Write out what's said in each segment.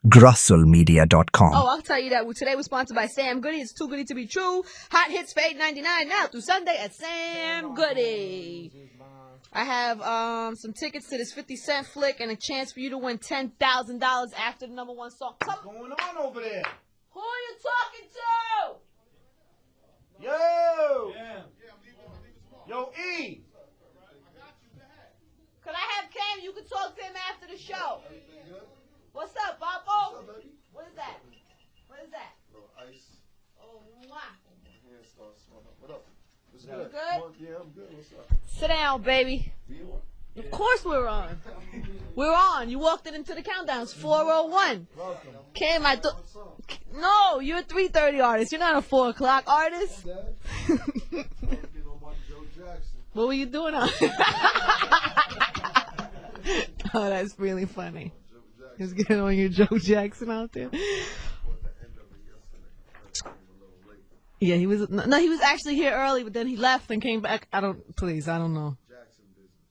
grusselmedia.com. Oh, I'll tell you that today we're sponsored by Sam Goody. It's too goody to be true. Hot hits for $8.99 now through Sunday at Sam Goody. I have some tickets to this 50 Cent flick and a chance for you to win $10,000 after the number one song. What's going on over there? Who are you talking to? Yo! Yeah. Yo, E! Could I have Cam? You can talk to him after the show. What's up, Papo? What's up, baby? What is that? What is that? A little ice. Oh, mwah. My hand starts swelling up. What up? What's You good? good? Yeah, I'm good. What's up? Sit down, baby. You on? Of course we're on. We're on. You walked it into the countdown. It's 4:01. Welcome. Cam, no, you're a 3:30 artist. You're not a 4 o'clock artist. Get on my Joe Jackson. What were you doing on? Oh, that's really funny. Just getting on your Joe Jackson out there. Yeah, he was. No, he was actually here early, but then he left and came back. I don't know.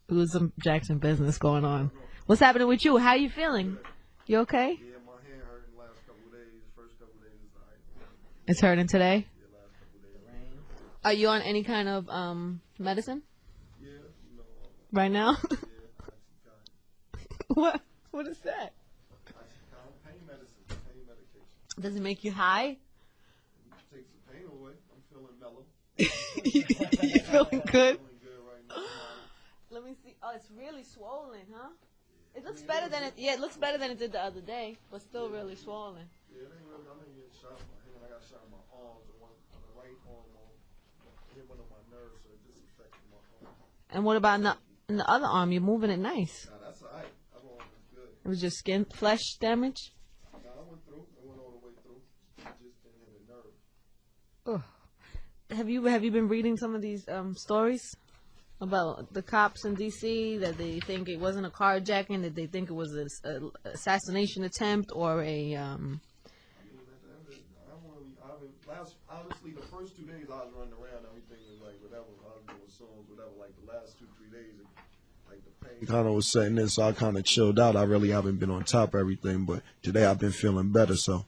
It was some Jackson business going on. What's happening with you? How you feeling? You okay? Yeah, my hand hurting last couple of days. First couple of days is alright. It's hurting today? Yeah, last couple of days. Are you on any kind of medicine? Yeah, you know. Right now? Yeah, What? What is that? pain medicine, pain medication. Does it make you high? It takes the pain away. I'm feeling mellow. You feeling good? Feeling good right now. Let me see. Oh, it's really swollen, huh? It looks better than it. Yeah, it looks better than it did the other day, but still really swollen. Yeah, it ain't really. I didn't get shot in my hand. I got shot in my arms. And one on the right arm. Hit one of my nerves, so it just affected my arm. And what about in the other arm? You're moving it nice. Nah, that's alright. That one was good. It was just skin, flesh damage. Nah, I went through. I went all the way through. It just didn't hit a nerve. Ugh. Have you been reading some of these stories about the cops in D.C. that they think it wasn't a carjacking, that they think it was an assassination attempt or a I mean, honestly, the first 2 days I was running around, everything was like whatever. I was doing songs, whatever. Like the last 2-3 days, like the pain kind of was setting in, so I kind of chilled out. I really haven't been on top of everything, but today I've been feeling better. So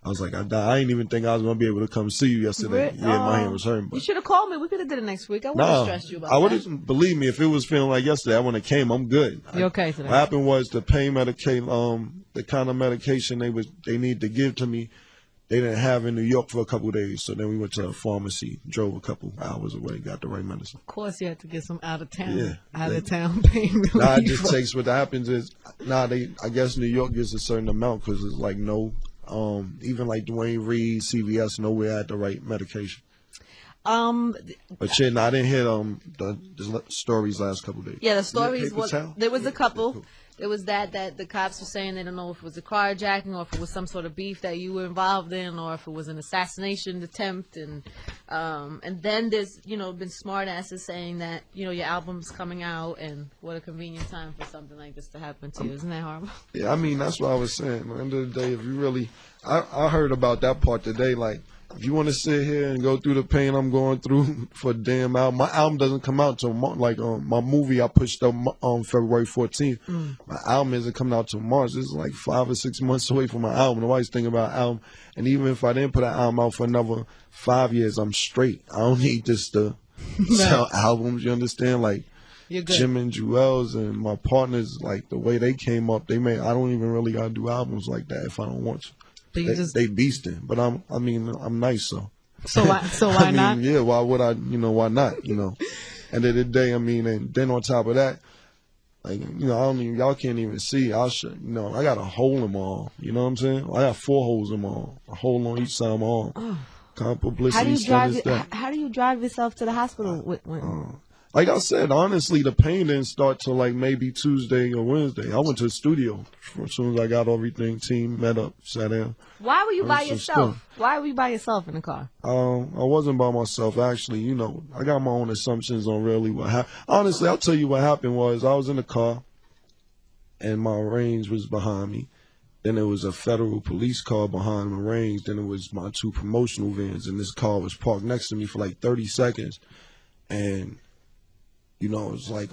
I was like, I didn't even think I was gonna be able to come see you yesterday. Yeah, my hand was hurting. But you should have called me. We could have did it next week. I wouldn't have stressed you about that. I wouldn't believe me if it was feeling like yesterday. I wouldn't have came. I'm good. You're okay today. What happened was the pain medication, the kind of medication they need to give to me, they didn't have in New York for a couple of days. So then we went to a pharmacy, drove a couple hours away, got the right medicine. Of course, you had to get some out of town. Yeah, out of town pain relief. Nah, it just takes. What happens is, I guess New York gives a certain amount because it's like no. Even like Dwayne Reed, CVS, nowhere had the right medication. But shit, I didn't hear the stories last couple of days. Yeah, the stories Paper towel? there was a couple. Cool. There was that the cops were saying they don't know if it was a carjacking or if it was some sort of beef that you were involved in or if it was an assassination attempt, and then there's been smart asses saying that your album's coming out and what a convenient time for something like this to happen to you. Isn't that horrible? Yeah, I mean that's what I was saying. At the end of the day, if you really, I heard about that part today. Like, if you want to sit here and go through the pain I'm going through for a damn album, my album doesn't come out till my movie I pushed up on February 14th. My album isn't coming out till March. This is like 5 or 6 months away from my album. Nobody's thinking about album. And even if I didn't put an album out for another 5 years, I'm straight. I don't need this to sell albums. You understand? Like Jim and Jewels and my partners, like the way they came up, I don't even really gotta do albums like that if I don't want to. They beasting, but I'm nice, so. So why not? Yeah, why would I? Why not? End of the day, and then on top of that, like y'all can't even see. I got a hole in my arm. You know what I'm saying? I got 4 holes in my arm, a hole on each side of my arm. Oh. Publicity. How do you drive yourself to the hospital? Like I said, honestly, the pain didn't start till like maybe Tuesday or Wednesday. I went to the studio as soon as I got everything. Team met up, sat down. Why were you by yourself? Why were you by yourself in the car? I wasn't by myself. Actually, I got my own assumptions on really what happened. Honestly, I'll tell you what happened was I was in the car, and my range was behind me. Then there was a federal police car behind my range. Then it was my 2 promotional vans, and this car was parked next to me for like 30 seconds, and. It's like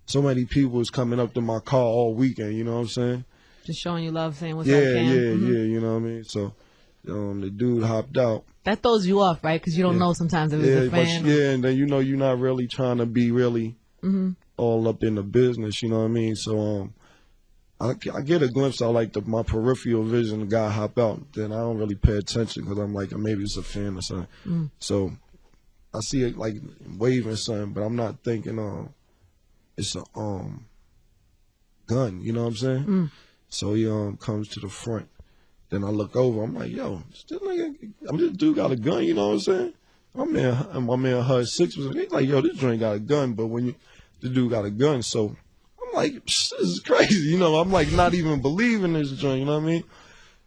so many people was coming up to my car all weekend, you know what I'm saying? Just showing you love, saying what's Yeah, up, yeah, Cam. Mhm. yeah. You know what I mean? So, the dude hopped out. That throws you off, right? Because you don't know sometimes if it's a fan. But and then you're not really trying to be really all up in the business. You know what I mean? So I get a glimpse. I like my peripheral vision. The guy hop out. Then I don't really pay attention because I'm like maybe it's a fan or something. So I see it like waving something, but I'm not thinking it's a gun. You know what I'm saying? So he comes to the front. Then I look over. I'm like, yo, this dude got a gun. You know what I'm saying? My man Hud Six was like, yo, this joint got a gun. But the dude got a gun, so I'm like, this is crazy. You know, I'm like not even believing this joint. You know what I mean?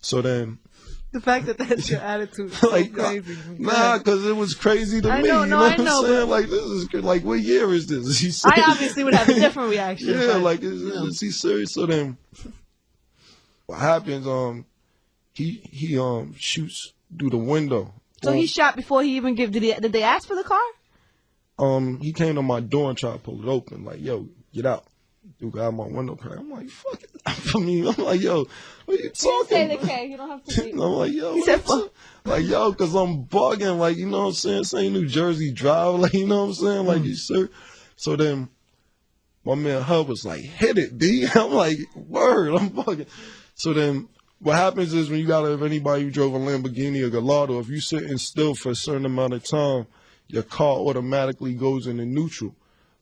So then. The fact that that's your attitude is so Like, crazy. nah, because it was crazy to me. know, you no, know I what I'm know, saying? but- Like, this is like, what year is this? Is he serious? I obviously would have a different reaction. Yeah, but, like, is he serious? So then, what happens? He shoots through the window. So he shot before he even did they ask for the car? He came to my door and tried to pull it open. Like, yo, get out. Dude got out my window crack. I'm like, fuck it. I mean, I'm like, yo, what are you talking Say the about? K. You don't have to. I'm like, yo, He said, fuck. like, yo, because I'm bugging, like, you know what I'm saying? This ain't New Jersey Drive, like, you know what I'm saying? Like, you sir. So then, my man Hub was like, hit it, B. I'm like, word, I'm bugging. So then, what happens is when if anybody who drove a Lamborghini or Gallardo, if you sitting still for a certain amount of time, your car automatically goes into neutral.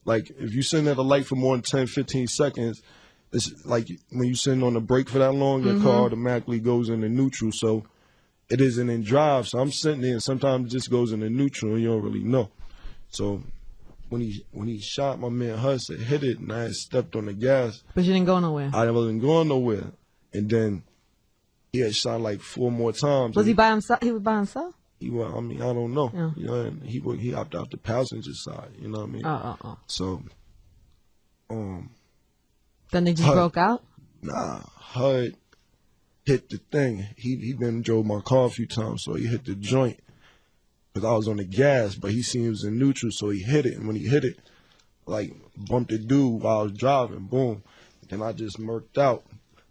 Like, if you sitting at a light for more than 10, 15 seconds, it's like when you sitting on the brake for that long, your car automatically goes into neutral. So it isn't in drive. So I'm sitting there and sometimes it just goes into neutral and you don't really know. So when he shot, my man Hudson hit it and I had stepped on the gas. But you didn't go nowhere. I wasn't going nowhere. And then he had shot like 4 more times. Was he by himself? He was by himself? I mean, I don't know. Yeah. You know, and he hopped out the passenger side. You know what I mean? So, Then they just Hud. broke out? Nah, Hud hit the thing. He been drove my car a few times, so he hit the joint. Because I was on the gas, but he seen it was in neutral, so he hit it. And when he hit it, like, bumped the dude while I was driving, boom. And I just murked out.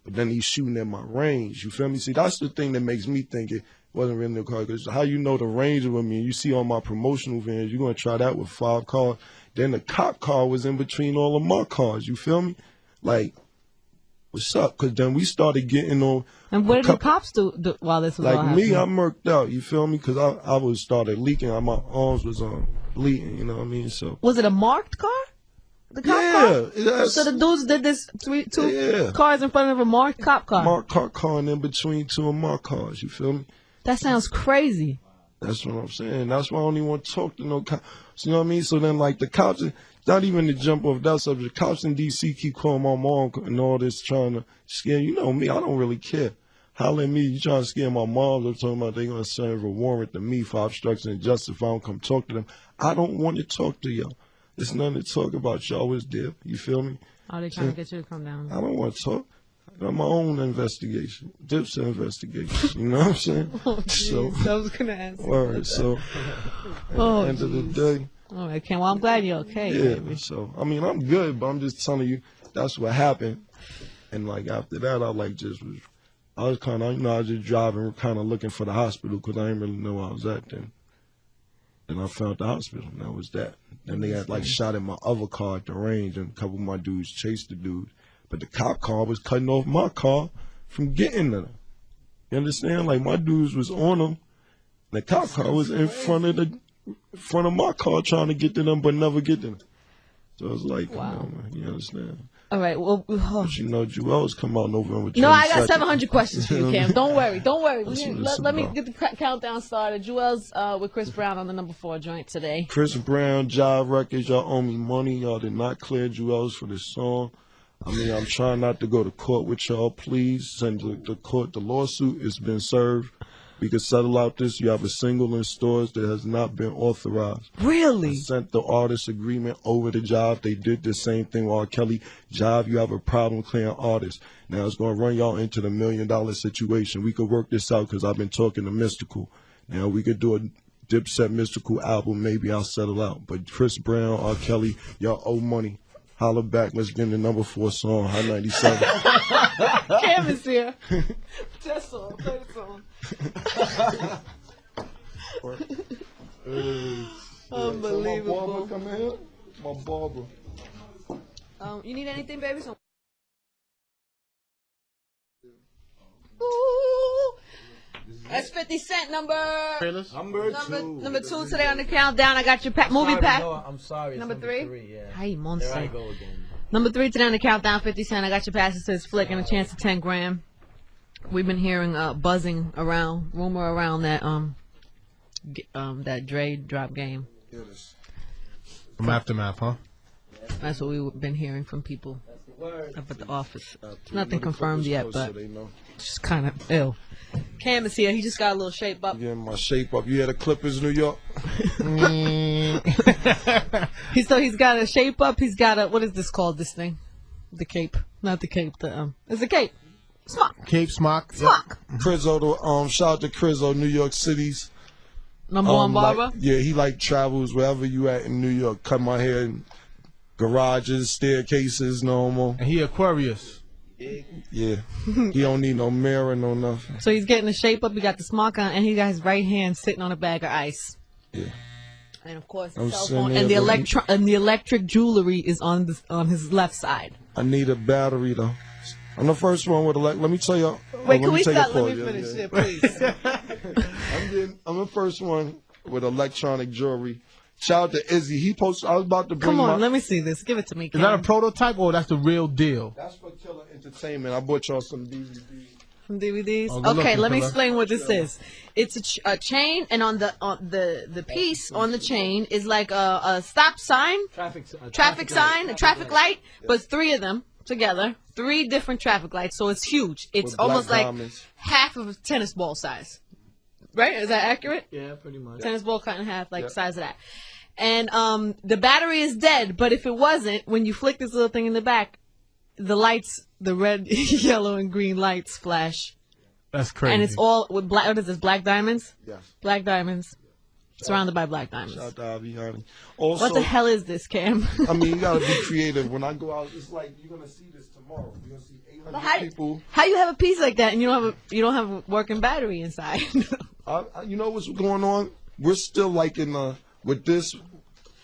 But then he's shooting at my range. You feel me? See, that's the thing that makes me think it wasn't really a car. Because how you know the range with me, and you see on my promotional vans, you're going to try that with 5 cars. Then the cop car was in between all of my cars. You feel me? Like, what's up? Because then we started getting on. And what did the cops do while this was all Like happening? me, I murked out. You feel me? Because I was started leaking. My arms was bleeding. You know what I mean? So. Was it a marked car? The cop car? So the dudes did this two cars in front of a marked cop car. Marked cop car and in between 2 of my cars. You feel me? That sounds crazy. That's what I'm saying. That's why I don't even want to talk to no cops. You know what I mean? So then, like, the cops, not even to jump off that subject, the cops in D.C. keep calling my mom and all this, trying to scare you. Know me, I don't really care. Holler at me, you trying to scare my mom. They're talking about they're going to serve a warrant to me for obstruction of justice if I don't come talk to them. I don't want to talk to y'all. There's nothing to talk about. Y'all was there. You feel me? Oh, they trying to get you to come down. I don't want to talk. I got my own investigation. Dipset investigation. You know what I'm saying? Oh, geez. I was going to ask. Word. So, at the end of the day. All right, Ken. Well, I'm glad you're okay. Yeah. Baby. So, I mean, I'm good, but I'm just telling you that's what happened. And, like, after that, I was kind of, I was just driving, kind of looking for the hospital because I didn't really know where I was at then. And I found the hospital, and that was that. Then they had, like, shot at my other car at the range, and a couple of my dudes chased the dude. But the cop car was cutting off my car from getting to them. You understand? Like, my dudes was on them. The cop car was in front of my car trying to get to them, but never get to them. So it was like, wow. Come on, man. You understand? All right. Well, But you know, Jewel's come out November 22nd. No, I got 700 questions for you, Cam. Don't worry. Listen, Let me bro. get the countdown started. Jewel's with Chris Brown on the number 4 joint today. Chris Brown, Jive Records, y'all owe me money. Y'all did not clear Jewel's for this song. I mean, I'm trying not to go to court with y'all. Please send the court. The lawsuit has been served. We can settle out this. You have a single in stores that has not been authorized. Really? I sent the artist agreement over to Jive. They did the same thing with R. Kelly. Jive, you have a problem clearing artists. Now it's going to run y'all into the $1 million situation. We could work this out because I've been talking to Mystical. Now we could do a Dipset Mystical album. Maybe I'll settle out. But Chris Brown, R. Kelly, y'all owe money. holler back. Let's get in the number 4 song, High 97. Cam is here. That's all. Play the song. Unbelievable. My barber come in here? My barber. You need anything, baby? Ooh. That's 50 Cent number number 2 today on the countdown. I got your movie pack. I'm sorry. Number 3? Yeah. Hey, monster. There I go again. Number 3 today on the countdown, 50 Cent. I got your passes to his flick and a chance to 10 grand. We've been hearing buzzing around, rumor around that that Dre drop game. From Aftermath, huh? That's what we've been hearing from people up at the office. It's nothing confirmed yet, but it's just kind of ill. Cam is here. He just got a little shape up. Getting my shape up. You had the Clippers, New York? He's got a shape up. He's got a, what is this called, this thing? The cape. Not the cape. It's a cape. Smock. Cape Smock. Smock. Crizzo, shout out to Crizzo, New York City's Number 1 barber. He travels wherever you at in New York. Cut my hair in garages, staircases, normal. And he Aquarius. Yeah. He don't need no mirror, no nothing. So he's getting the shape up. He got the smock on, and he got his right hand sitting on a bag of ice. Yeah. And of course, the I'm cell sitting phone there and the electric jewelry is on his left side. I need a battery though. I'm the first one with let me tell you. Wait, can we stop? Let me finish it, please. I'm the first one with electronic jewelry. Shout out to Izzy. He posted. I was about to bring. Come on, let me see this. Give it to me. Is that a prototype or that's the real deal? That's for Killer Entertainment. I bought y'all some DVDs. Some DVDs. Oh, okay, let me explain what this is. It's a chain, and on the piece on the chain is like a stop sign, traffic sign, a traffic light, but it's 3 of them together, 3 different traffic lights. So it's huge. It's With almost black like diamonds. half of a tennis ball size. Right? Is that accurate? Yeah, pretty much. Tennis ball cut in half, like the size of that. And the battery is dead, but if it wasn't, when you flick this little thing in the back, the lights, the red, yellow, and green lights flash. That's crazy. And it's all with black. What is this? Black diamonds? Yes. Black diamonds. Surrounded by black diamonds. Shout out to Avi Honey. Also, What the hell is this, Cam? I mean, you gotta be creative. When I go out, it's like you're gonna see this tomorrow. You're gonna see 800 people. How you have a piece like that and you don't have a working battery inside? You know what's going on? We're still like with this,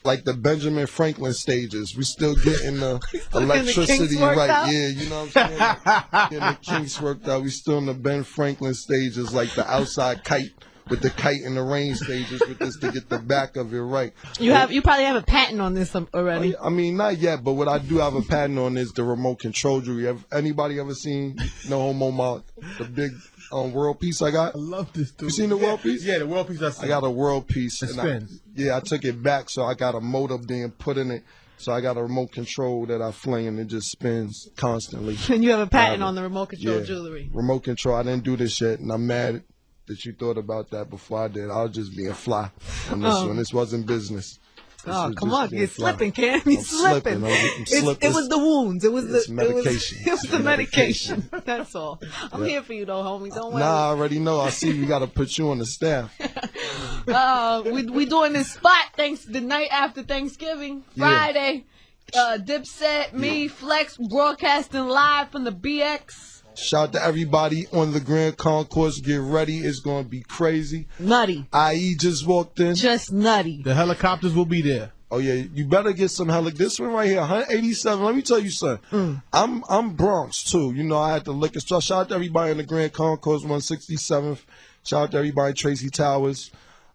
like the Benjamin Franklin stages. We still getting the electricity right. Out? Yeah, you know what I'm saying? Getting the kinks worked out. We still in the Ben Franklin stages, like the outside kite with the kite and the rain stages with this to get the back of it right. You probably have a patent on this already. I mean, not yet, but what I do have a patent on is the remote control jewelry. Have anybody ever seen No Homo the big world piece I got? I love this dude. You seen the world piece? Yeah, the world piece. I got a world piece. It spins. I took it back, so I got a motor being put in it. So I got a remote control that I fling and it just spins constantly. And you have a patent on the remote control jewelry. Remote control. I didn't do this yet, and I'm mad that you thought about that before I did. I was just being fly on this one. This wasn't business. Oh, come on. You're slipping, Cam. You're slipping. I'm slipping. It was the wounds. It was the medication. It was the medication. That's all. I'm here for you, though, homie. Don't worry. Nah, I already know. I see we got to put you on the staff. We doing this spot the night after Thanksgiving, Friday. Dipset, me, Flex, broadcasting live from the BX. Shout out to everybody on the Grand Concourse. Get ready. It's going to be crazy. Nutty. IE just walked in. Just nutty. The helicopters will be there. Oh, yeah. You better get some this one right here, 187. Let me tell you something. I'm Bronx, too. You know, I had to liquor store. Shout out to everybody in the Grand Concourse, 167th. Shout out to everybody, Tracy Towers,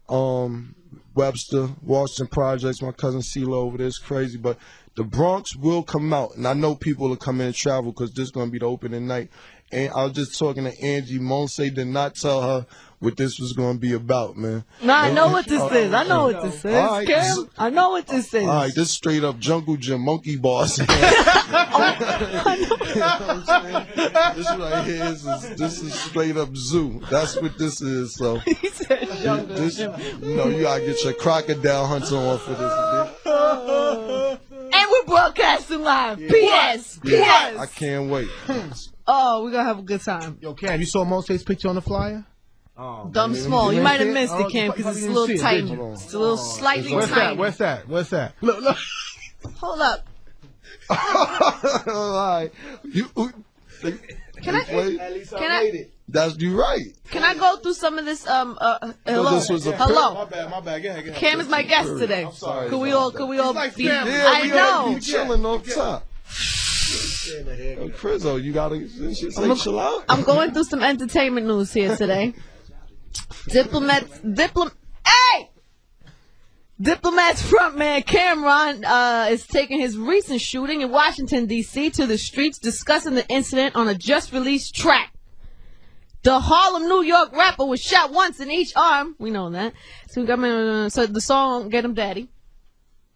Webster, Washington Projects. My cousin CeeLo over there is crazy. But the Bronx will come out. And I know people will come in and travel because this is going to be the opening night. And I was just talking to Angie. Monse did not tell her what this was going to be about, man. No, I know what this is. I know what this is, right. Cam. I know what this is. All right, this straight up Jungle Gym monkey boss. This right here this is straight up zoo. That's what this is. So He said jungle gym. you know, you gotta get your crocodile hunter on for this. And we're broadcasting live. P.S. I P.S. can't wait. Oh, we're going to have a good time. Yo, Cam, you saw Monse's picture on the flyer? Dumb small. You might have missed it, Cam, Oh, because it's a you little didn't see it, tight. did you? It's a little slightly Where's tiny. that? Where's that? Look. Hold up. Like, Can I? At least Can I I- made it. that's you right. Can I go through some of this? Hello. this was a Hello. My bad. Go ahead. Cam is my guest today. I'm sorry. Could we all like be? family. Yeah, I we know. You chilling off top. Yo, Crizzo, you gotta chill out. I'm going through some entertainment news here today. Diplomats frontman Cameron is taking his recent shooting in Washington, D.C. to the streets, discussing the incident on a just-released track. The Harlem, New York rapper was shot once in each arm. We know that. So the song "Get 'Em Daddy,"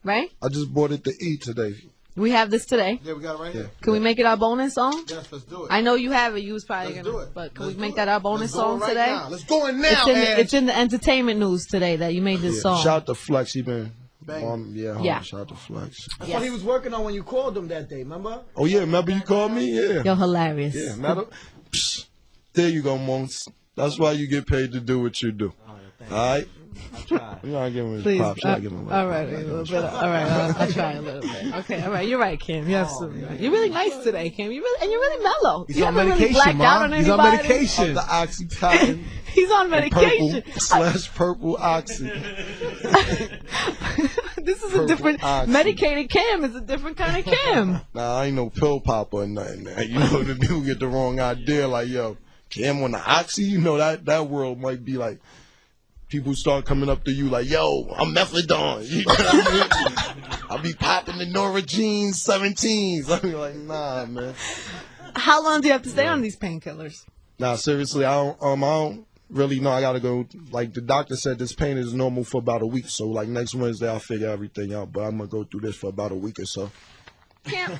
right? I just bought it to eat today. We have this today. Yeah, we got it right here. Can we make it our bonus song? Yes, let's do it. I know you have it. You was probably Let's gonna. do it. But can Let's we make do that it. our bonus Let's go song right today? now. Let's go in now, It's in the entertainment news today that you made this song. Shout out to Flex, he been. Bang. Yeah. Shout out to Flex. That's what he was working on when you called him that day, remember? Oh yeah, remember you called me? Yeah. You're hilarious. Yeah. Psh, there you go, Monks. That's why you get paid to do what you do. All right. You gotta give him his Please. props. You gotta give him a little All right, a little bit. All right, I'll try a little bit. Okay, all right. You're right, Kim. You're absolutely right. You're really nice today, Kim. You're really mellow. He's you on haven't really medication, blacked out on Mom. He's on anybody. medication. the Oxycontin. He's on medication. Purple Oxy. This is a Purple different Oxy. medicated Cam. Is a different kind of Cam. Nah, I ain't no pill popper or nothing, man. You know, the people get the wrong idea. Like, yo, Cam on the Oxy, you know, that world might be like, people start coming up to you like, yo, I'm methadone. You know what I mean? I'll be popping the Nora Jeans 17s. I be like, nah, man. How long do you have to stay on these painkillers? Nah, seriously, I don't really know. I gotta go. Like the doctor said, this pain is normal for about a week. So like next Wednesday, I'll figure everything out. But I'm gonna go through this for about a week or so. Cam,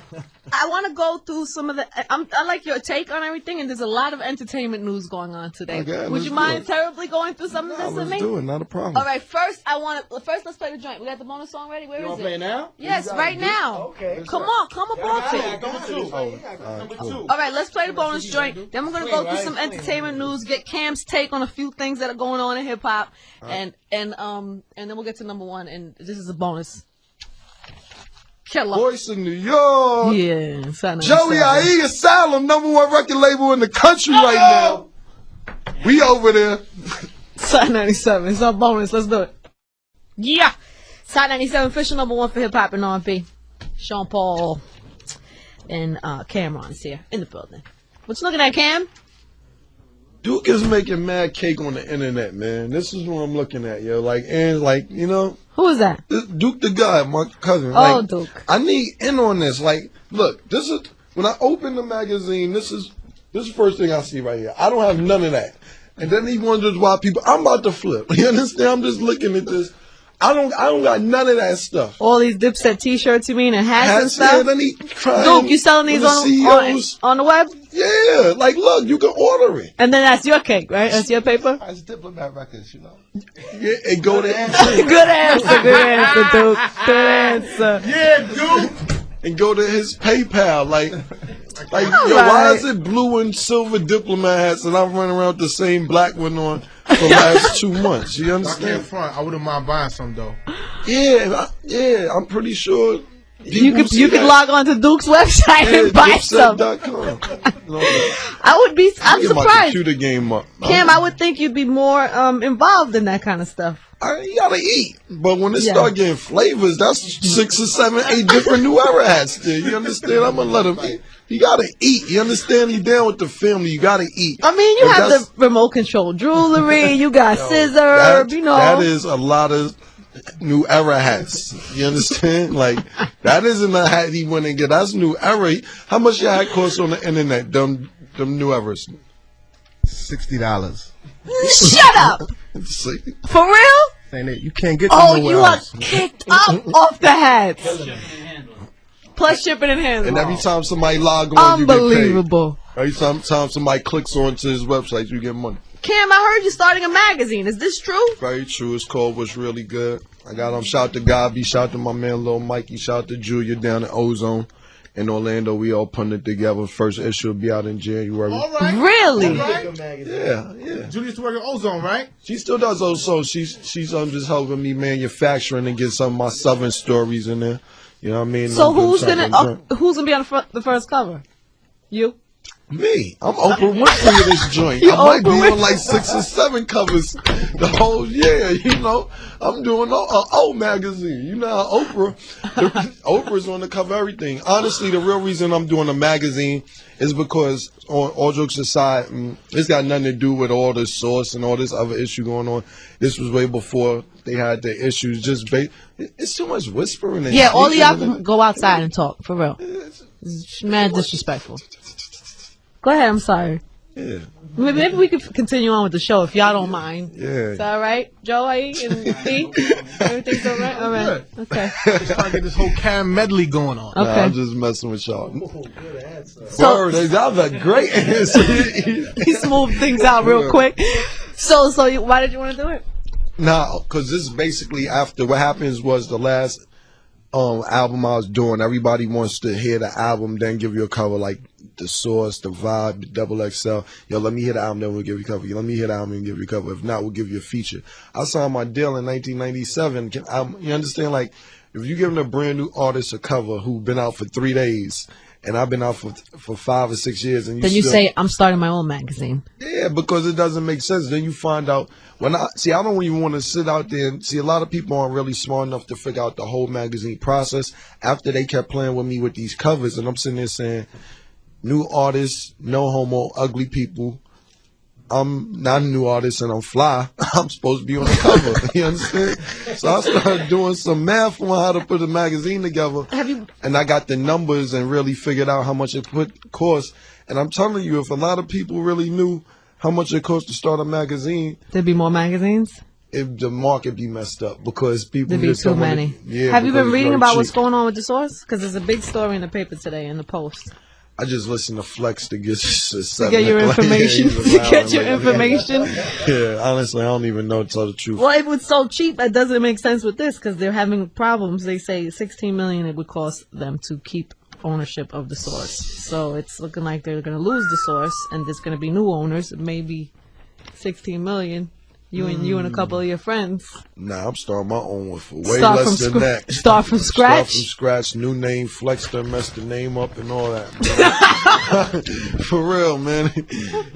I want to go through some of the. I like your take on everything, and there's a lot of entertainment news going on today. Okay, Would let's you do mind it. terribly going through some of Nah, this with let's me? do it. Not a problem. All right, first let's play the joint. We got the bonus song ready. Where You is want to play it? now? Yes, right now. Okay. Come on, come up off it. Number two. Cool. All right, let's play the bonus joint. Then we're gonna go through some entertainment news, get Cam's take on a few things that are going on in hip hop, and then we'll get to number one. And this is a bonus. Killer. Voice in New York. Yeah, Joey IE Asylum, #1 record label in the country right now. We over there. Side 97. It's our bonus. Let's do it. Yeah. Side 97 official #1 for hip hop and R&B. Sean Paul and Cameron is here in the building. What you looking at, Cam? Duke is making mad cake on the internet, man. This is what I'm looking at, yo. Like, and like, you know, Who is that? this Duke the guy, my cousin. Oh, Like, Duke. I need in on this. Like, look, this is when I open the magazine. This is the first thing I see right here. I don't have none of that. And then he wonders why people. I'm about to flip. You understand? I'm just looking at this. I don't got none of that stuff. All these Dipset t-shirts, you mean, and hats and Yeah, stuff? then he trying. Duke, you selling these the on CEOs. the web? Yeah, like look, you can order it. And then that's your cake, right? That's your paper? It's Diplomat Records, you know. Yeah, and go to Good answer, Duke. Good answer. Yeah, dude. and go to his PayPal. Like yo, All why right. is it blue and silver diplomat hats and I'm running around with the same black one on for the last 2 months? You Back in understand? front, I wouldn't mind buying some though. Yeah, I'm pretty sure. You could log on to Duke's website and buy some. Dipset.com. I'm Get my surprised. computer game up. Cam, I would think you'd be more involved in that kind of stuff. You gotta eat, but when it Yeah. start getting flavors, that's 6 or 7, 8 different New Era hats there. You understand? I'm gonna let him eat. You gotta eat. You understand? You down with the family. You gotta eat. I mean, you If have that's- the remote control jewelry. You got scissor. that, You know. that is a lot of New Era hats. You understand? Like that isn't a hat he went and get. That's New Era. How much your hat cost on the internet? Them New Eras. $60. Shut up. See? For real? Ain't it? You can't get Oh, them you nowhere are else. kicked up off the hats. Plus shipping and handling. And every time somebody log on, you get paid. Unbelievable. Every time somebody clicks onto his website, you get money. Cam, I heard you starting a magazine. Is this true? Very true. It's called What's Really Good. I got shout to Gabi, shout to my man Lil Mikey, shout to Julia down in Ozone. In Orlando, we all putting it together. First issue will be out in January. All right. Really? All right. Yeah. Julie used to work at Ozone, right? She still does Ozone. She's just helping me manufacturing and get some of my Southern stories in there. You know what I mean? So I'm doing who's something gonna different. who's gonna be on the first cover? You? Me. I'm Oprah Winfrey of this joint. You I might be Oprah on like 6 or 7 covers the whole year. You know, I'm doing an old magazine. You know how Oprah's on the cover of everything. Honestly, the real reason I'm doing a magazine is because, on all jokes aside, it's got nothing to do with all the source and all this other issue going on. This was way before they had the issues. It's too much whispering. And Yeah, all of sneaking y'all and- can go outside and talk for real. It's mad disrespectful. Go ahead. I'm sorry. Yeah. Maybe we could continue on with the show if y'all don't mind. Yeah. Is that all right, Joey and D? Everything's all right. All right. Okay. Just trying to get this whole Karen medley going on. Nah, Okay. I'm just messing with y'all. So Word, that was a great answer. he smoothed things out real quick. So why did you want to do it? Nah, because this is basically after what happens was the last album I was doing. Everybody wants to hear the album, then give you a cover like the Source, the Vibe, the Double XL. Yo, let me hear the album, then we'll give you a cover. Let me hear the album and give you a cover. If not, we'll give you a feature. I signed my deal in 1997. You understand? Like, if you're giving a brand new artist a cover who's been out for 3 days, and I've been out for 5 or 6 years, and Then you still, say I'm starting my own magazine. yeah, because it doesn't make sense. Then you find out I don't even want to sit out there and see. A lot of people aren't really smart enough to figure out the whole magazine process. After they kept playing with me with these covers, and I'm sitting there saying, new artists, no homo, ugly people. I'm not a new artist and I'm fly. I'm supposed to be on the cover. You understand? So I started doing some math on how to put a magazine together. And I got the numbers and really figured out how much it cost. And I'm telling you, if a lot of people really knew how much it costs to start a magazine, There'd be more magazines. the market be messed up because people There'd be just too don't wanna- many. Yeah, Have you because been it's reading very about what's cheap. going on with the Source? Because there's a big story in the paper today in the Post. I just listen to Flex to get To get your information. To get your information. Yeah, honestly, I don't even know to tell the truth. Well, it was so cheap that doesn't make sense with this because they're having problems. They say 16 million it would cost them to keep ownership of the Source. So it's looking like they're going to lose the Source, and there's going to be new owners. Maybe 16 million. You and a couple of your friends. Nah, I'm starting my own one for way Start less from than that. Start from scratch. Start from scratch, new name, Flex done messed the name up and all that. Man. For real, man.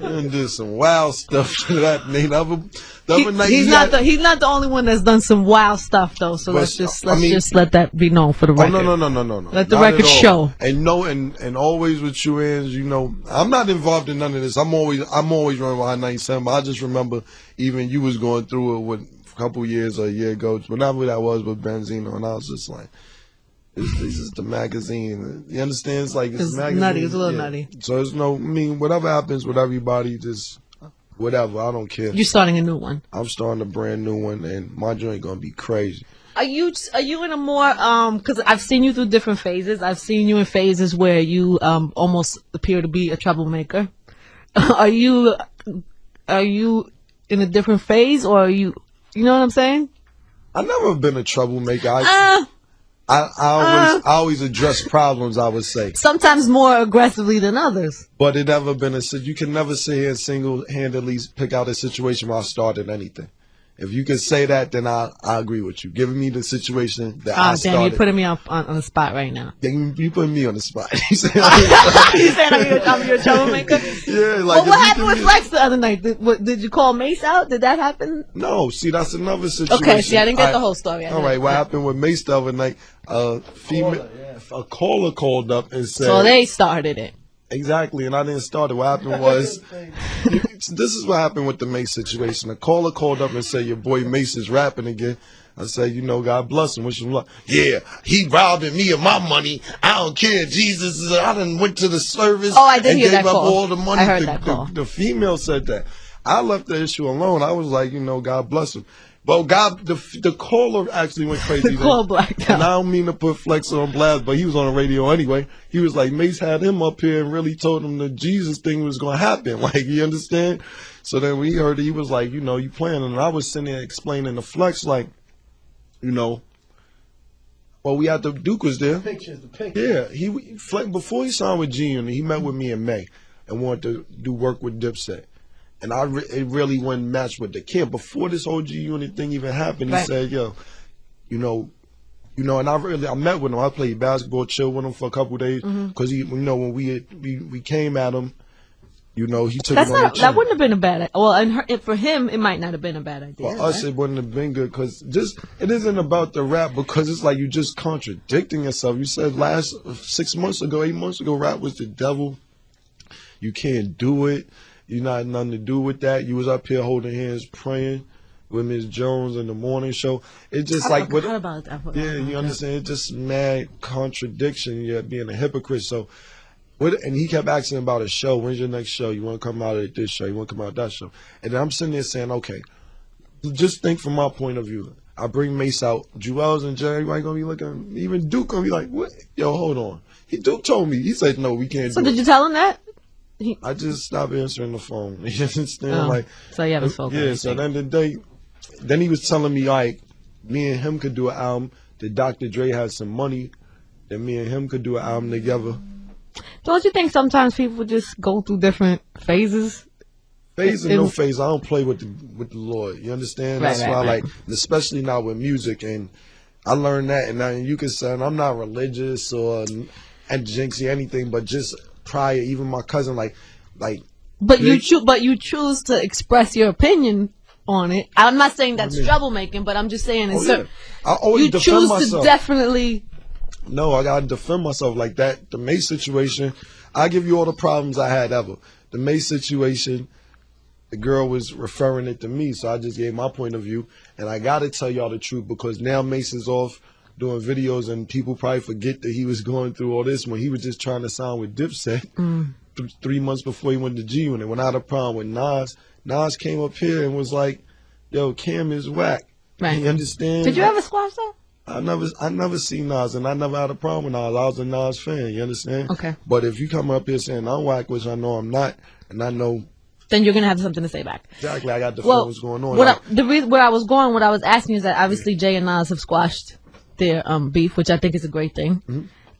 And did some wild stuff to that name. The other night He's not the only one that's done some wild stuff though. So But, let's just I mean- just let that be known for the Oh record. no. Let the Not record at all. show. And no, and always with you is, you know, I'm not involved in none of this. I'm always running behind 97. But I just remember even you was going through it with a couple years or a year ago, whenever that was with Benzino, and I was just like, this is the magazine. You understand? It's like It's magazine. nutty. It's a little nutty. So it's whatever happens with everybody, just whatever. I don't care. You're starting a new one. I'm starting a brand new one, and my joint gonna be crazy. Are you in a more because I've seen you through different phases. I've seen you in phases where you almost appear to be a troublemaker. Are you in a different phase, or are you know what I'm saying? I've never been a troublemaker. I always address problems, I would say. Sometimes more aggressively than others. But it never been you can never sit here and single-handedly pick out a situation where I started anything. If you can say that, then I agree with you. Giving me the situation that I Damn, started. you're putting me on the spot right now. Then you putting me on the spot. You say, You saying I'm your troublemaker? yeah, like. Well, what happened with Flex the other night? Did you call Mace out? Did that happen? No, see, that's another situation. Okay, see, I didn't get the whole story. All right, what happened with Mace the other night? A caller called up and said. So they started it. Exactly, and I didn't start it. What happened was, this is what happened with the Mace situation. A caller called up and said, your boy Mace is rapping again. I said, God bless him. Wish him luck. Yeah, he robbing me of my money. I don't care. Jesus, I done went to the service. Oh, I did and hear gave that up call. all the money. I heard that call. The female said that. I left the issue alone. I was like, God bless him. But the caller actually went crazy. The call blacked out. And I don't mean to put Flex on blast, but he was on the radio anyway. He was like, Mace had him up here and really told him the Jesus thing was going to happen. Like, you understand? So then we heard it, he was like, you playing. And I was sitting there explaining to Flex, like, well, we had the Duke was there. The pictures. Yeah, Flex, before he signed with G Unit, he met with me in May and wanted to do work with Dipset. And it really wouldn't match with the kid. Before this whole G Unit thing even happened, he Right. said, You know, and I met with him. I played basketball, chill with him for a couple of days because he, you know, when we came at him, you know, he took it on the chin. That wouldn't have been a bad idea. Well, and for him, it might not have been a bad idea. For us, it wouldn't have been good because it isn't about the rap because it's like you just contradicting yourself. You said 8 months ago, rap was the devil. You can't do it. You not had nothing to do with that. You was up here holding hands, praying with Ms. Jones in the morning show. It's just I like forgot about that. you understand? It's just mad contradiction. You're being a hypocrite. So, and he kept asking about a show. When's your next show? You want to come out at this show? You want to come out that show? And then I'm sitting there saying, okay, just think from my point of view. I bring Mace out. Jewels and Jerry, everybody gonna be looking. Even Duke gonna be like, what? Yo, hold on. Duke told me. He said, no, we can't. So do did it. you tell him that? I just stopped answering the phone. You understand? Like, so you haven't spoken. Yeah. So at the end of the day, then he was telling me like, me and him could do an album. That Dr. Dre had some money. That me and him could do an album together. Don't you think sometimes people just go through different phases? Phase or no phase, I don't play with the Lord. You understand? That's why, like, especially now with music, and I learned that. And now you can say, and I'm not religious or jinxy anything, but just prior, even my cousin, like. But you choose to express your opinion on it. I'm not saying that's troublemaking, but I'm just saying I always you defend choose myself. to definitely. No, I gotta defend myself like that. The Mace situation, I give you all the problems I had ever. The Mace situation, the girl was referring it to me, so I just gave my point of view, and I gotta tell y'all the truth because now Mace is off doing videos, and people probably forget that he was going through all this when he was just trying to sign with Dipset 3 months before he went to G Unit. When I had a problem with Nas, Nas came up here and was like, "Yo, Cam is whack." Right. You understand? Did you ever squash that? I never seen Nas, and I never had a problem with Nas. I was a Nas fan. You understand? Okay. But if you come up here saying I'm whack, which I know I'm not, and I know. Then you're gonna have something to say back. Exactly, I got to feel what's going on. Where I was going, what I was asking is that obviously Jay and Nas have squashed their beef, which I think is a great thing,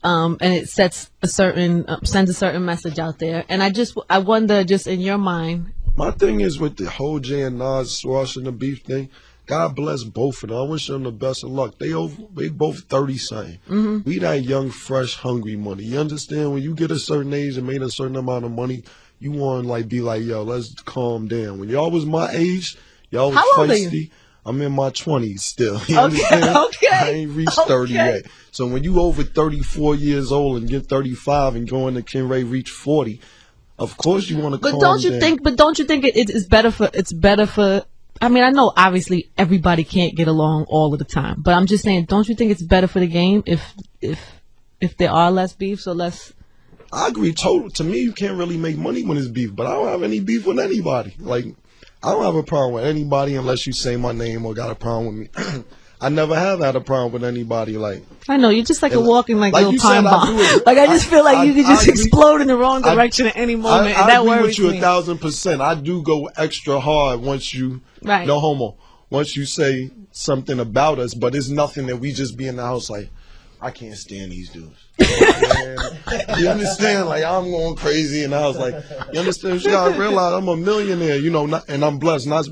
and it sends a certain message out there. And I wonder, just in your mind. My thing is with the whole Jay and Nas squashing the beef thing. God bless both of them. I wish them the best of luck. They both 30-something. We that young, fresh, hungry money. You understand? When you get a certain age and made a certain amount of money, you want to be like, yo, let's calm down. When y'all was my age, y'all was How old feisty. are you? I'm in my 20s still. You understand? Okay. I ain't reached 30 yet. So when you over 34 years old and get 35 and going to Ken Ray reach 40, of course you want to calm down. Don't you think it's better for I mean, I know obviously everybody can't get along all of the time, but I'm just saying, don't you think it's better for the game if there are less beefs or less? I agree. To me, you can't really make money when it's beef, but I don't have any beef with anybody. Like, I don't have a problem with anybody unless you say my name or got a problem with me. I never have had a problem with anybody. Like, I know you're just like a walking little time bomb. I just feel like you could just explode in the wrong direction at any moment, and that worries me. I agree with you 1,000%. I do go extra hard once you, no homo, once you say something about us, but it's nothing that we just be in the house like, I can't stand these dudes. You understand? Like, I'm going crazy in the house. Like, you understand? You gotta realize I'm a millionaire, you know, and I'm blessed. Not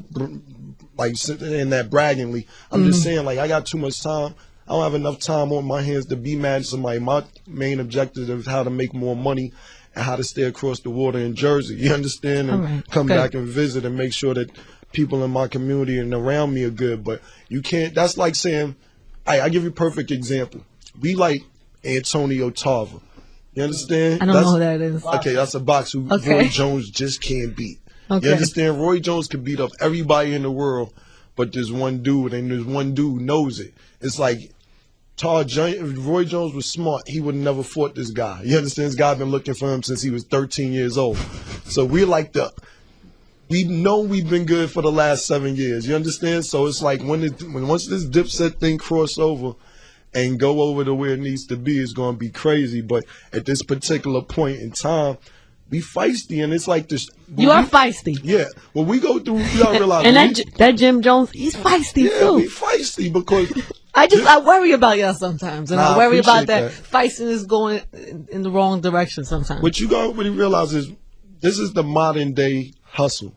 like saying that braggingly. I'm just saying, like, I got too much time. I don't have enough time on my hands to be mad at somebody. My main objective is how to make more money and how to stay across the water in Jersey. You understand? And come back and visit and make sure that people in my community and around me are good. But you can't. That's like saying, I give you a perfect example. We like Antonio Tarver. You understand? I don't know who that is. Okay, that's a boxer who Roy Jones just can't beat. Okay. You understand? Roy Jones can beat up everybody in the world, but there's one dude, and there's one dude knows it. It's like if Roy Jones was smart, he would have never fought this guy. You understand? This guy been looking for him since he was 13 years old. So we're like we know we've been good for the last 7 years. You understand? So it's like once this Dipset thing cross over and go over to where it needs to be, it's going to be crazy. But at this particular point in time, we feisty, and it's like this. You are feisty. Yeah. When we go through, you gotta realize. And that Jim Jones, he's feisty too. Yeah, we feisty because. I worry about y'all sometimes, and I worry about that that. feisting is going in the wrong direction sometimes. What you gotta really realize is this is the modern day hustle.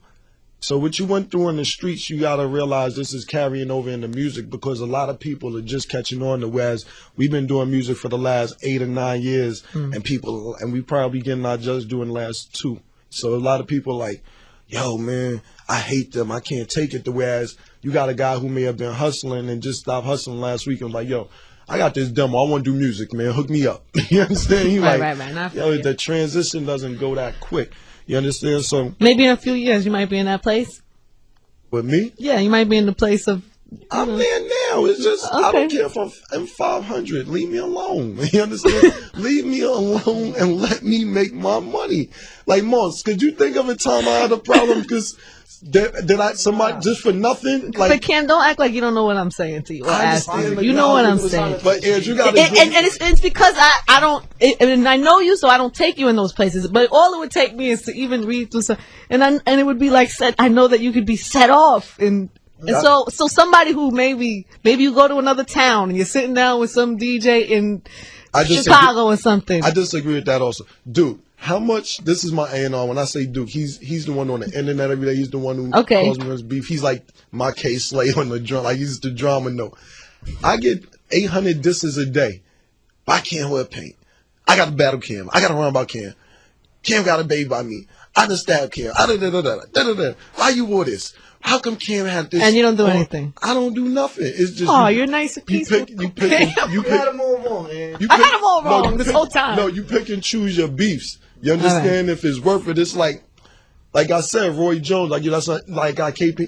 So what you went through in the streets, you gotta realize this is carrying over into music because a lot of people are just catching on to whereas we've been doing music for the last 8 or 9 years and we probably getting our just doing the last 2. So a lot of people like, yo man, I hate them. I can't take it. Whereas you got a guy who may have been hustling and just stopped hustling last week and was like, yo, I got this demo. I want to do music, man. Hook me up. You understand? He Right, like, right. Not yo, the transition doesn't go that quick. You understand? So maybe in a few years you might be in that place. with me, Yeah, you might be in the place of. I'm there now. It's just I Okay. don't care if I'm 500. Leave me alone. You understand? Leave me alone and let me make my money. Like Moss, could you think of a time I had a problem because did I somebody just for nothing? But Like Cam, don't act like you don't know what I'm saying to you or I asking understand, you. You know what I'm saying. But Ed, you gotta And it's because I don't and I know you, so I don't take you in those places. But all it would take me is to even read through some, and it would be like set. I know that you could be set off, and so somebody who maybe you go to another town and you're sitting down with some DJ in Chicago or something. I disagree with that also, dude. How much? This is my A&R. When I say Duke, he's the one on the internet every day. He's the one who calls me his beef. He's like my K Slay on the drum. Like he's the drama note. I get 800 disses a day. I can't wear paint. I got a battle Cam. I got a roundabout Cam. Cam got a baby by me. I done stabbed Cam. Why you wore this? How come Cam had this? And you don't do anything. I don't do nothing. It's just You're nice and peaceful. You pick. You got him all wrong, man. You I had them all wrong this whole time. No, you pick and choose your beefs. You understand? If it's worth it, it's like I said, Roy Jones. Like that's like I keep.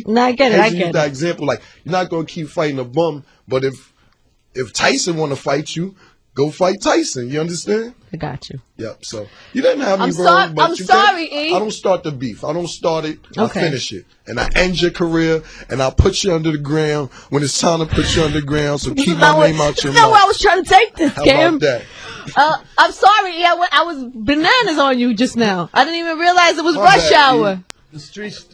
No, I get it. I use get that it. example. Like you're not gonna keep fighting a bum, but if Tyson want to fight you, go fight Tyson. You understand? I got you. Yep. So you didn't have me I'm wrong, but I'm you sorry, can't- E. I don't start the beef. I don't start it. I Okay. finish it, and I end your career, and I put you under the ground when it's time to put you under the ground. So keep my name out your That's not where I mouth. was trying to take this, How Cam. about that? I'm sorry. Yeah, I was bananas on you just now. I didn't even realize it was My rush bad, hour. The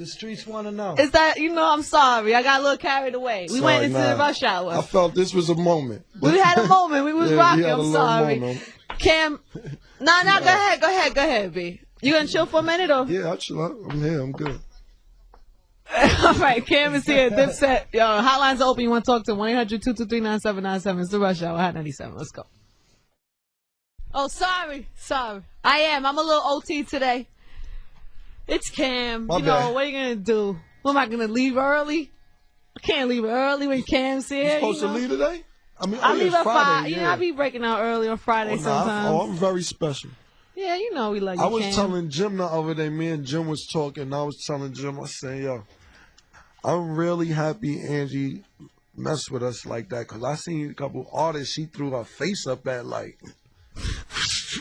streets want to know. Is that I'm sorry. I got a little carried away. We went Sorry, into nah. the rush hour. I felt this was a moment. We had a moment. We was Yeah, we rocking. had a I'm little sorry. moment. Cam, no, go ahead, B. You gonna chill for a minute or? Yeah, I'm here. I'm good. All right, Cam is here. Dipset. Yo, hotlines are open. You want to talk to 1-800-223-9797. It's the rush hour. Hot 97. Let's go. Oh, sorry. I am. I'm a little OT today. It's Cam. My you know, bad. what are you going to do? What am I going to leave early? I can't leave early when Cam's here. You supposed you know? to leave today? I mean, I leave it's at Friday, 5. yeah. You know, I be breaking out early on Friday sometimes. I'm very special. Yeah, you know we love you, I was Cam. telling Jim the other day, me and Jim was talking, and I was telling Jim, I said, yo, I'm really happy Angie messed with us like that, because I seen a couple artists she threw her face up at, like...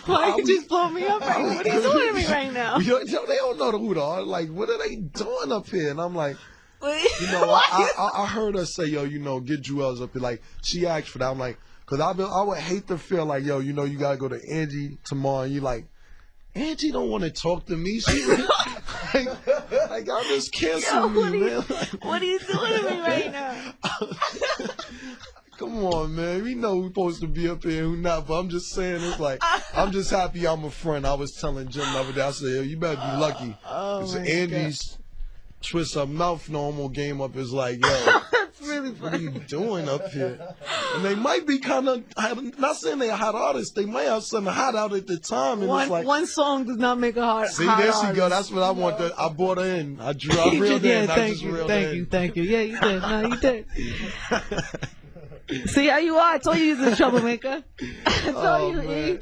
Why you just blow me up right now? What are you doing to me right now? Yo, they don't know who they are. Like, what are they doing up here? And I'm like... You know, Why? I heard her say, yo, you know, get Jewels up here. Like, she asked for that. I'm like, because I would hate to feel like, yo, you know, you got to go to Angie tomorrow. And you like, Angie don't want to talk to me. She like I just cancel Yo, me, man. what are you doing to me right now? Come on, man. We know who's supposed to be up here and who not. But I'm just saying, it's like, I'm just happy I'm a friend. I was telling Jim the other day, I said, yo, you better be lucky. Because Angie's twist her mouth normal game up is like, yo, That's really what are funny. you doing up here? And they might be kind of, not saying they're hot artists, they might have something hot out at the time. And it's like, One song does not make a hard. see, hot there she artist. go. That's what I want. I brought her in. I You reeled did, in. I thank just you, reeled thank in. you, thank you. Yeah, you did. No, you did. See how you are? I told you you're a troublemaker. I told you. man. E.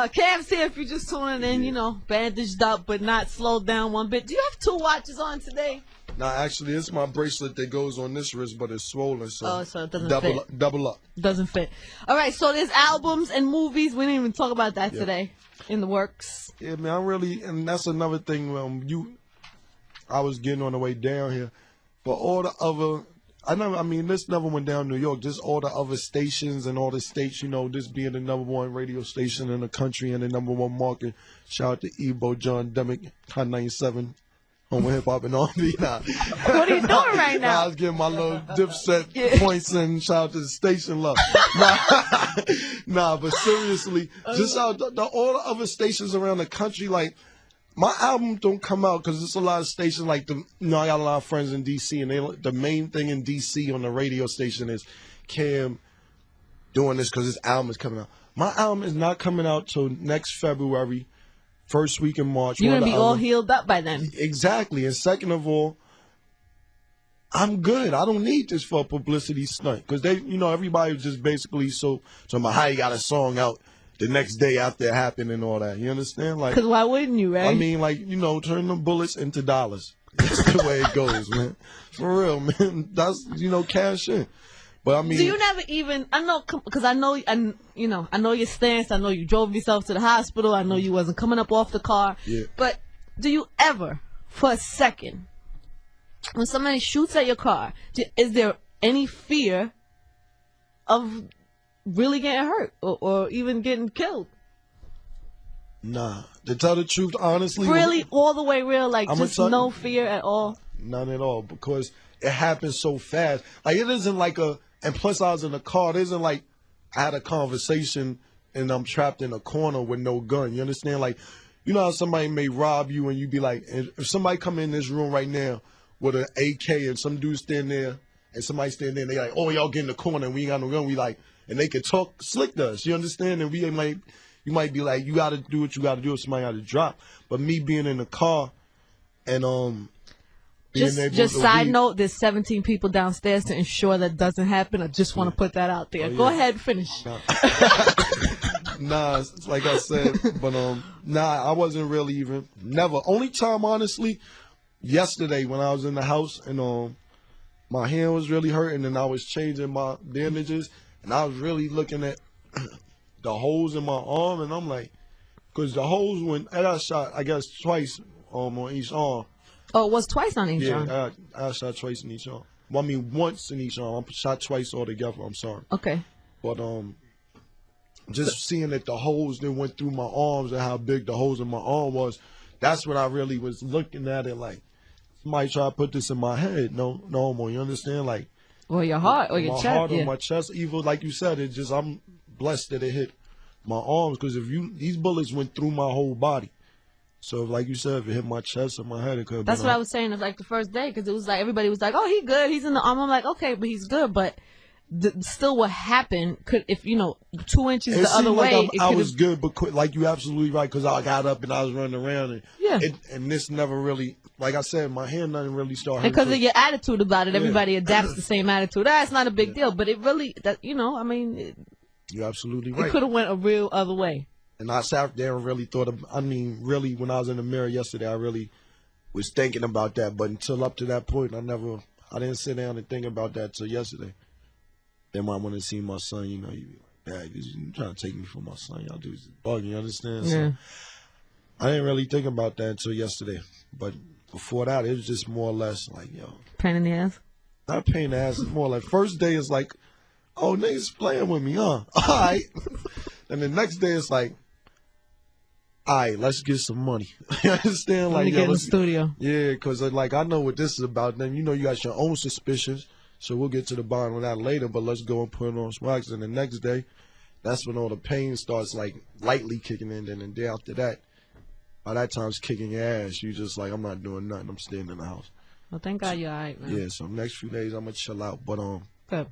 Cam's here if you're just tuning in, you know, bandaged up but not slowed down one bit. Do you have 2 watches on today? Nah, actually, it's my bracelet that goes on this wrist, but it's swollen. So, Oh, so it doesn't double fit. Up, double up. Doesn't fit. All right, so there's albums and movies. We didn't even talk about that today. In the works. Yeah, man, I really, and that's another thing. I was getting on the way down here, but all the other, this never went down New York. Just all the other stations and all the states, you know, this being the #1 radio station in the country and the #1 market. Shout out to Ebo, John Demick, Hot 97, home of hip hop and R&B. Nah. What are you doing right Nah, now? I was getting my little Dipset points and shout out to the station love. Nah, but seriously, just out all the other stations around the country, like, my album don't come out because there's a lot of stations like I got a lot of friends in DC, and the main thing in DC on the radio station is Cam doing this because his album is coming out. My album is not coming out till next February, first week in March. You're gonna be all healed up by then. Exactly, and second of all, I'm good. I don't need this for a publicity stunt because everybody was just basically so about how you got a song out the next day after it happened and all that. You understand? Like, because why wouldn't you, right? I mean, like, turn the bullets into dollars. That's the way it goes, man. For real, man. That's cash in. But I mean, do you never even? I know because I know your stance. I know you drove yourself to the hospital. I know you wasn't coming up off the car. Yeah. But do you ever, for a second, when somebody shoots at your car, is there any fear of really getting hurt or even getting killed? Nah. To tell the truth, honestly, really, all the way real, like just no fear at all. None at all, because it happens so fast. Like, it isn't like and plus I was in the car. It isn't like I had a conversation and I'm trapped in a corner with no gun. You understand? Like, you know how somebody may rob you and you be like, if somebody come in this room right now with an AK and some dude stand there and somebody stand there and they like, oh, y'all get in the corner and we ain't got no gun. We like, and they can talk slick to us. You understand? And you might be like, you got to do what you got to do if somebody got to drop. But me being in the car and just side note, there's 17 people downstairs to ensure that doesn't happen. I just want to put that out there. Go ahead, finish. Nah, it's like I said, but I wasn't really even never. Only time, honestly, yesterday when I was in the house and my hand was really hurting and I was changing my bandages and I was really looking at the holes in my arm and I'm like, because the holes when I got shot, I guess twice on each arm. Oh, it was twice on each arm? Yeah, I shot twice in each arm. Well, I mean, once in each arm. I shot twice altogether. I'm sorry. Okay. But just seeing that the holes that went through my arms and how big the holes in my arm was, that's what I really was looking at it like. Somebody try to put this in my head. No more. You understand? Like, or your heart or your chest. My heart or my chest. Even like you said, I'm blessed that it hit my arms because these bullets went through my whole body. So, like you said, if it hit my chest or my head, it could have been. That's what I was saying. Like the first day, because it was like everybody was like, "Oh, he good. He's in the arm." I'm like, "Okay, but he's good." But still, what happened could, if 2 inches the other way, I was good, but like you absolutely right, because I got up and I was running around, and this never really, like I said, my hand doesn't really start hurting. Because of your attitude about it, everybody adapts the same attitude. That's not a big deal, but it really, I mean, you're absolutely right. It could have went a real other way. And I sat there and really thought really, when I was in the mirror yesterday, I really was thinking about that. But until up to that point, I didn't sit down and think about that till yesterday. Then when I went to see my son, you be like, Dad, you trying to take me from my son. Y'all do is bugging, you understand? Yeah. So I didn't really think about that until yesterday. But before that, it was just more or less like, pain in the ass? Not pain in the ass. It's more like, first day is like, oh, niggas playing with me, huh? All right. And the next day it's like, all right, let's get some money. You understand? Like, get in the studio. Yeah, because like I know what this is about. Then you got your own suspicions, so we'll get to the bottom of that later. But let's go and put on some rocks. And the next day, that's when all the pain starts like lightly kicking in. Then the day after that, by that time it's kicking your ass. You just like, I'm not doing nothing. I'm staying in the house. Well, thank God you're all right, man. Yeah. So next few days I'm gonna chill out. But Good.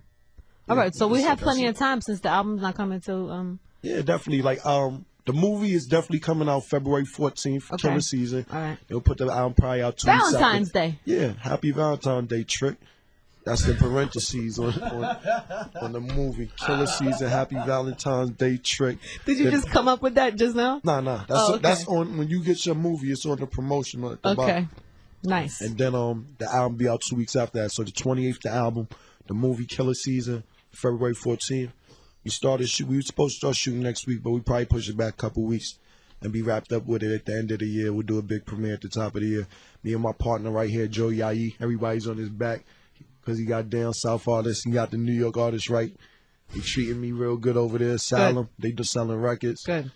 All right. So we have plenty of time since the album's not coming till Yeah, definitely. Like the movie is definitely coming out February 14th, okay. Killer Season. All right. They'll put the album probably out 2 weeks after. Valentine's Day. Yeah, Happy Valentine's Day, Trick. That's the parentheses on the movie. Killer Season, Happy Valentine's Day, Trick. Did you just come up with that just now? Nah. That's on, when you get your movie, it's on the promotion at the bottom. Nice. And then the album be out 2 weeks after that. So the 28th, the album, the movie Killer Season, February 14th. We were supposed to start shooting next week, but we probably push it back a couple weeks and be wrapped up with it at the end of the year. We'll do a big premiere at the top of the year. Me and my partner right here, Joe Yayi, everybody's on his back because he got down south artists and got the New York artists right. He treating me real good over there. Salem, they just selling records. Good.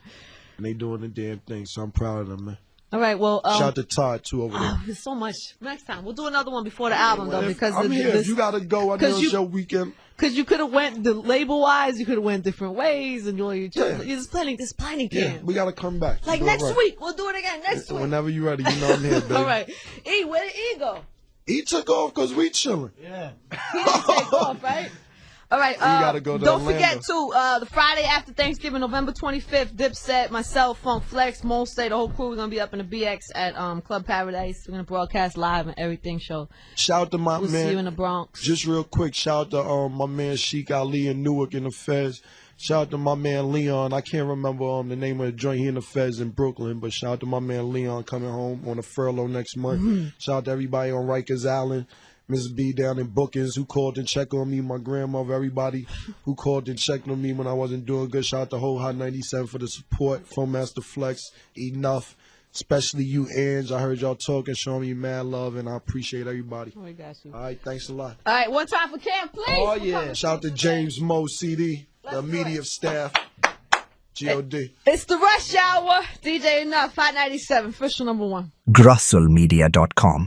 And they doing the damn thing, so I'm proud of them, man. All right. Well, Shout out to Todd too over there. there's so much. Next time we'll do another one before the album though, because I'm here. If you gotta go, I know it's your weekend. Because you could have went the label wise, you could have went different ways, and you're there's plenty. Yeah, we gotta come back. Like Do it next right. week, we'll do it again next week. Whenever you're ready, you know I'm here, baby. All right. E, where did E go? He took off because we chilling. Yeah. He didn't take off, right? All right. gotta go to don't Atlanta. forget too. The Friday after Thanksgiving, November 25th, Dipset, myself, Funk Flex, Mose, the whole crew. We're gonna be up in the BX at Club Paradise. We're gonna broadcast live and everything. Show. Shout out to my We'll man. see you in the Bronx. Just real quick, shout out to my man Sheik Ali in Newark in the Feds. Shout out to my man Leon. I can't remember the name of the joint here in the Feds in Brooklyn, but shout out to my man Leon coming home on a furlough next month. Shout out to everybody on Rikers Island. Mrs. B down in Bookings who called and checked on me, my grandmother, everybody who called and checked on me when I wasn't doing good. Shout out to whole Hot 97 for the support. Phone Master Flex, enough. Especially you, Ange. I heard y'all talking, showing me mad love, and I appreciate everybody. Oh, we got you. All right, thanks a lot. All right, one time for Cam, please. Oh, yeah. Shout out to James Mo CD, the immediate staff. G.O.D. It's the Rush Hour. DJ Enough, Hot 97, official #1. grusselmedia.com